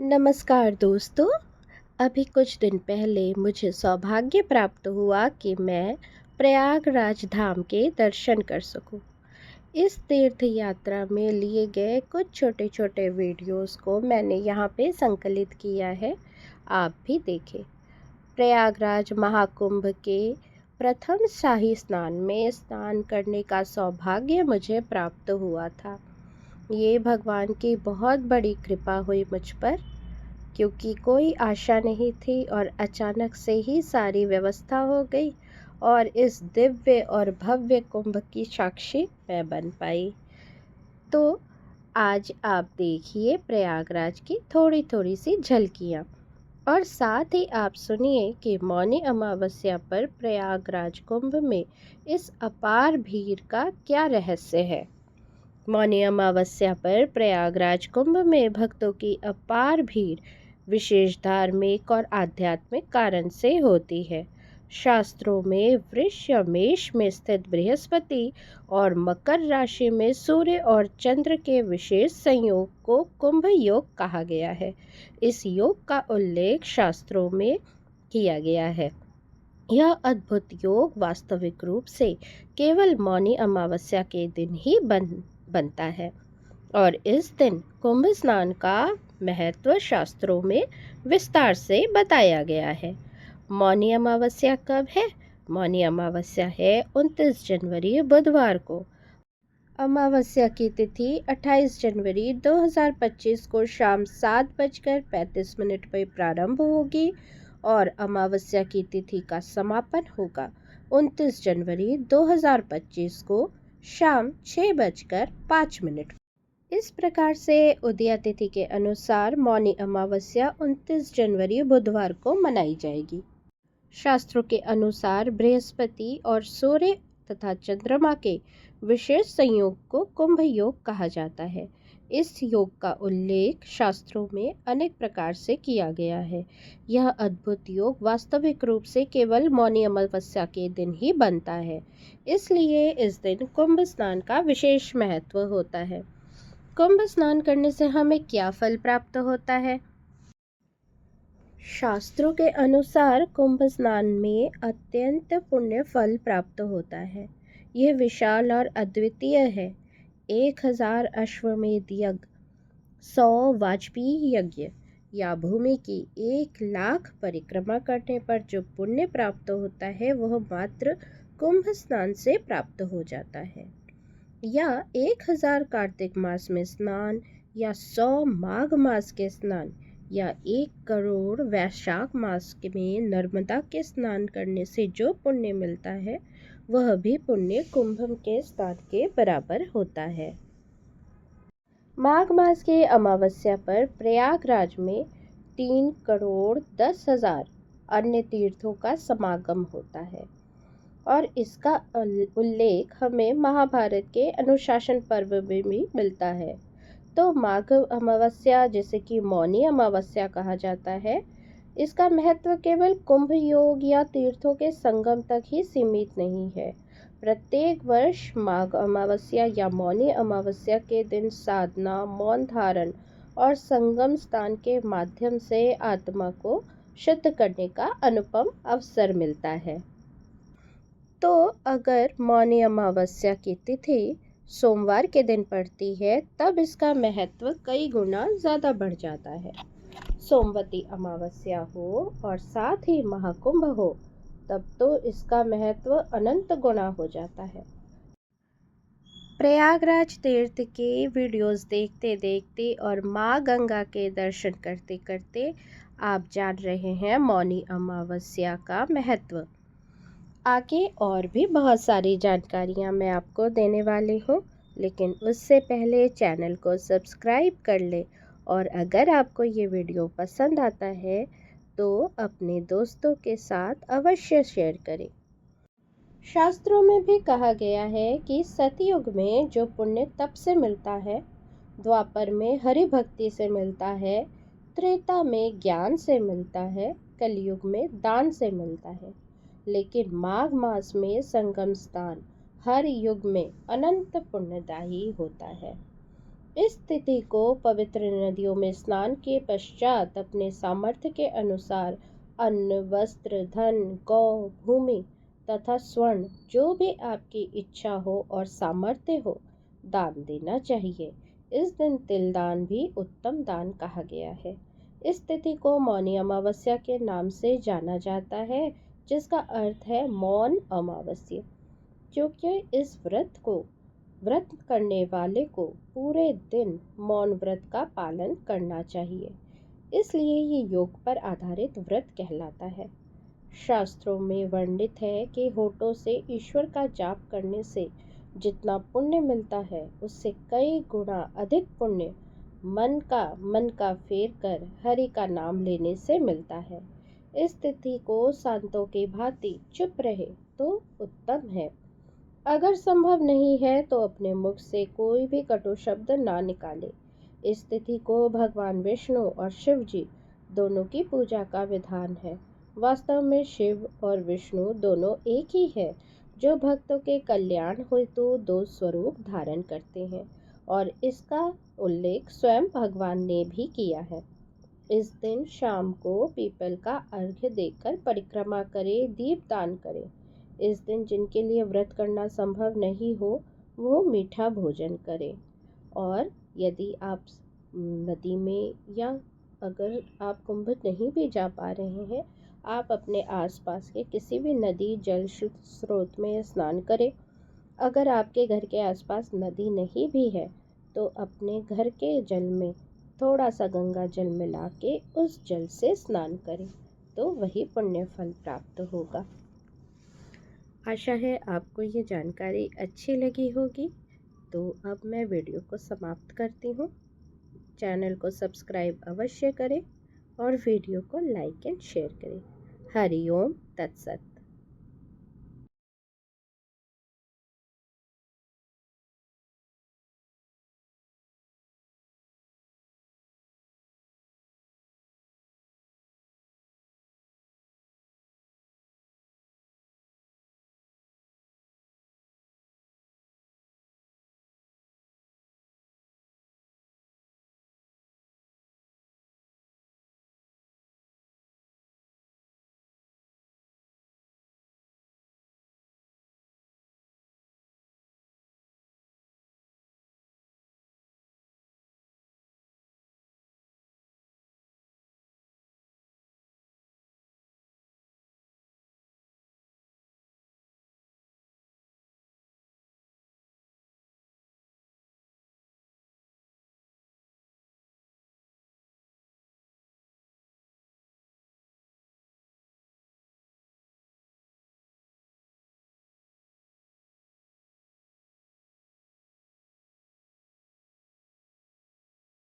नमस्कार दोस्तों। अभी कुछ दिन पहले मुझे सौभाग्य प्राप्त हुआ कि मैं प्रयागराज धाम के दर्शन कर सकूं। इस तीर्थ यात्रा में लिए गए कुछ छोटे छोटे वीडियोस को मैंने यहाँ पे संकलित किया है, आप भी देखें। प्रयागराज महाकुंभ के प्रथम शाही स्नान में स्नान करने का सौभाग्य मुझे प्राप्त हुआ था। ये भगवान की बहुत बड़ी कृपा हुई मुझ पर, क्योंकि कोई आशा नहीं थी और अचानक से ही सारी व्यवस्था हो गई और इस दिव्य और भव्य कुंभ की साक्षी मैं बन पाई। तो आज आप देखिए प्रयागराज की थोड़ी थोड़ी सी झलकियाँ, और साथ ही आप सुनिए कि मौनी अमावस्या पर प्रयागराज कुंभ में इस अपार भीड़ का क्या रहस्य है। मौनी अमावस्या पर प्रयागराज कुंभ में भक्तों की अपार भीड़ विशेष धार्मिक और आध्यात्मिक कारण से होती है। शास्त्रों में वृष या मेष में स्थित बृहस्पति और मकर राशि में सूर्य और चंद्र के विशेष संयोग को कुंभ योग कहा गया है। इस योग का उल्लेख शास्त्रों में किया गया है। यह अद्भुत योग वास्तविक रूप से केवल मौनी अमावस्या के दिन ही बनता है, और इस दिन कुंभ स्नान का महत्व शास्त्रों में विस्तार से बताया गया है। मौनी अमावस्या कब है? मौनी अमावस्या है 29 जनवरी बुधवार को। अमावस्या की तिथि 28 जनवरी 2025 को शाम 7:35 पर प्रारंभ होगी और अमावस्या की तिथि का समापन होगा 29 जनवरी 2025 को शाम 6:05। इस प्रकार से उदया तिथि के अनुसार मौनी अमावस्या 29 जनवरी बुधवार को मनाई जाएगी। शास्त्रों के अनुसार बृहस्पति और सूर्य तथा चंद्रमा के विशेष संयोग को कुंभ योग कहा जाता है। इस योग का उल्लेख शास्त्रों में अनेक प्रकार से किया गया है। यह अद्भुत योग वास्तविक रूप से केवल मौनी अमावस्या के दिन ही बनता है, इसलिए इस दिन कुंभ स्नान का विशेष महत्व होता है। कुंभ स्नान करने से हमें क्या फल प्राप्त होता है? शास्त्रों के अनुसार कुंभ स्नान में अत्यंत पुण्य फल प्राप्त होता है। यह विशाल और अद्वितीय है। 1000 अश्वमेध यज्ञ, 100 वाजपेयी यज्ञ या भूमि की 1 लाख परिक्रमा करने पर जो पुण्य प्राप्त होता है वह मात्र कुंभ स्नान से प्राप्त हो जाता है। या 1000 कार्तिक मास में स्नान, या 100 माघ मास के स्नान, या 1 करोड़ वैशाख मास में नर्मदा के स्नान करने से जो पुण्य मिलता है वह भी पुण्य कुंभ के स्नान के बराबर होता है। माघ मास के अमावस्या पर प्रयागराज में 3,10,000 अन्य तीर्थों का समागम होता है, और इसका उल्लेख हमें महाभारत के अनुशासन पर्व में भी मिलता है। तो माघ अमावस्या, जिसे कि मौनी अमावस्या कहा जाता है, इसका महत्व केवल कुंभ योग या तीर्थों के संगम तक ही सीमित नहीं है। प्रत्येक वर्ष माघ अमावस्या या मौनी अमावस्या के दिन साधना, मौन धारण और संगम स्नान के माध्यम से आत्मा को शुद्ध करने का अनुपम अवसर मिलता है। तो अगर मौनी अमावस्या की तिथि सोमवार के दिन पड़ती है तब इसका महत्व कई गुना ज़्यादा बढ़ जाता है। सोमवती अमावस्या हो और साथ ही महाकुंभ हो तब तो इसका महत्व अनंत गुना हो जाता है। प्रयागराज तीर्थ के वीडियोस देखते देखते और माँ गंगा के दर्शन करते करते आप जान रहे हैं मौनी अमावस्या का महत्व। आगे और भी बहुत सारी जानकारियाँ मैं आपको देने वाली हूँ, लेकिन उससे पहले चैनल को सब्सक्राइब कर ले, और अगर आपको ये वीडियो पसंद आता है तो अपने दोस्तों के साथ अवश्य शेयर करें। शास्त्रों में भी कहा गया है कि सतयुग में जो पुण्य तप से मिलता है, द्वापर में हरि भक्ति से मिलता है, त्रेता में ज्ञान से मिलता है, कलयुग में दान से मिलता है, लेकिन माघ मास में संगम स्नान हर युग में अनंत पुण्यदायी होता है। इस तिथि को पवित्र नदियों में स्नान के पश्चात अपने सामर्थ्य के अनुसार अन्न, वस्त्र, धन, गौ, भूमि तथा स्वर्ण जो भी आपकी इच्छा हो और सामर्थ्य हो दान देना चाहिए। इस दिन तिल दान भी उत्तम दान कहा गया है। इस तिथि को मौनी अमावस्या के नाम से जाना जाता है, जिसका अर्थ है मौन अमावस्या, क्योंकि इस व्रत करने वाले को पूरे दिन मौन व्रत का पालन करना चाहिए, इसलिए ये योग पर आधारित व्रत कहलाता है। शास्त्रों में वर्णित है कि होठों से ईश्वर का जाप करने से जितना पुण्य मिलता है उससे कई गुना अधिक पुण्य मन का फेर कर हरि का नाम लेने से मिलता है। इस तिथि को शांतों के भांति चुप रहे तो उत्तम है। अगर संभव नहीं है तो अपने मुख से कोई भी कटु शब्द ना निकाले। इस तिथि को भगवान विष्णु और शिव जी दोनों की पूजा का विधान है। वास्तव में शिव और विष्णु दोनों एक ही है, जो भक्तों के कल्याण हेतु दो स्वरूप धारण करते हैं, और इसका उल्लेख स्वयं भगवान ने भी किया है। इस दिन शाम को पीपल का अर्घ्य देकर परिक्रमा करें, दीप दान करें। इस दिन जिनके लिए व्रत करना संभव नहीं हो वो मीठा भोजन करें। और यदि आप नदी में या अगर आप कुंभ नहीं भी जा पा रहे हैं, आप अपने आसपास के किसी भी नदी जल स्रोत में स्नान करें। अगर आपके घर के आसपास नदी नहीं भी है तो अपने घर के जल में थोड़ा सा गंगा जल मिला के उस जल से स्नान करें, तो वही पुण्य फल प्राप्त होगा। आशा है आपको ये जानकारी अच्छी लगी होगी। तो अब मैं वीडियो को समाप्त करती हूँ। चैनल को सब्सक्राइब अवश्य करें और वीडियो को लाइक एंड शेयर करें। हरि ओम तत्सत।